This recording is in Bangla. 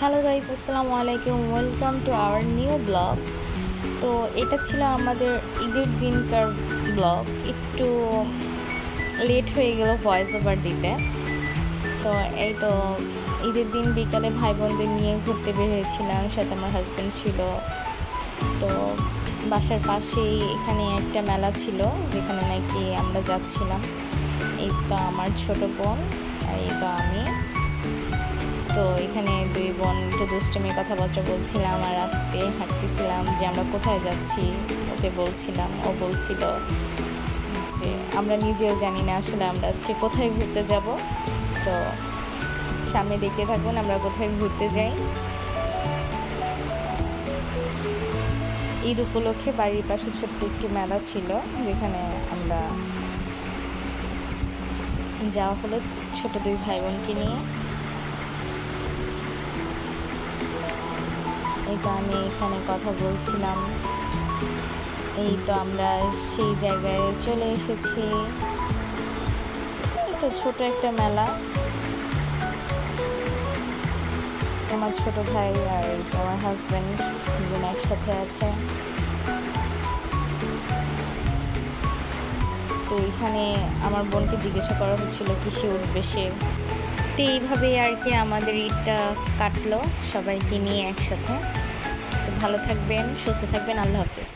হ্যালো গাইস, আসসালামু আলাইকুম। Welcome to our new blog. তো এটা ছিল আমাদের ঈদের দিনকার ব্লগ। একটু লেট হয়ে গেল ভয়েস ওভার দিতে। তো এই তো ঈদের দিন বিকালে ভাই বোনদের নিয়ে ঘুরতে বের হয়েছিলাম, সাথে আমার হাজব্যান্ড ছিল। তো বাসার পাশেই এখানে একটা মেলা ছিল যেখানে নাকি আমরা যাচ্ছিলাম। এই তো আমার ছোট বোন আর এই তো আমি। তো এখানে দুই বোন একটু দুষ্টুমির কথাবার্তা বলছিলাম আর আস্তে হাঁটতেছিলাম যে আমরা কোথায় যাচ্ছি। ওকে বলছিলাম, ও বলছিল যে আমরা নিজেও জানি না আসলে আমরা আজকে কোথায় ঘুরতে যাব। তো সামনে দেখতে থাকুন আমরা কোথায় ঘুরতে যাই। ঈদ উপলক্ষে বাড়ির পাশে ছোট্ট একটি মেলা ছিল যেখানে আমরা যাওয়া হলো ছোট দুই ভাই বোনকে নিয়ে। এই তো আমি এখানে কথা বলছিলাম। এই তো আমরা সেই জায়গায় চলে এসেছি। এই তো ছোট একটা মেলা। আমার ছোট ভাই আর আমার হাজব্যান্ড দুজন একসাথে আছে। তো এখানে আমার বোনকে জিজ্ঞাসা করা হচ্ছিল কিসে উঠবে সে। তো এইভাবেই আর কি আমাদের ঈদটা কাটলো সবাইকে নিয়ে একসাথে। তো ভালো থাকবেন, সুস্থ থাকবেন, আল্লাহ হাফেজ।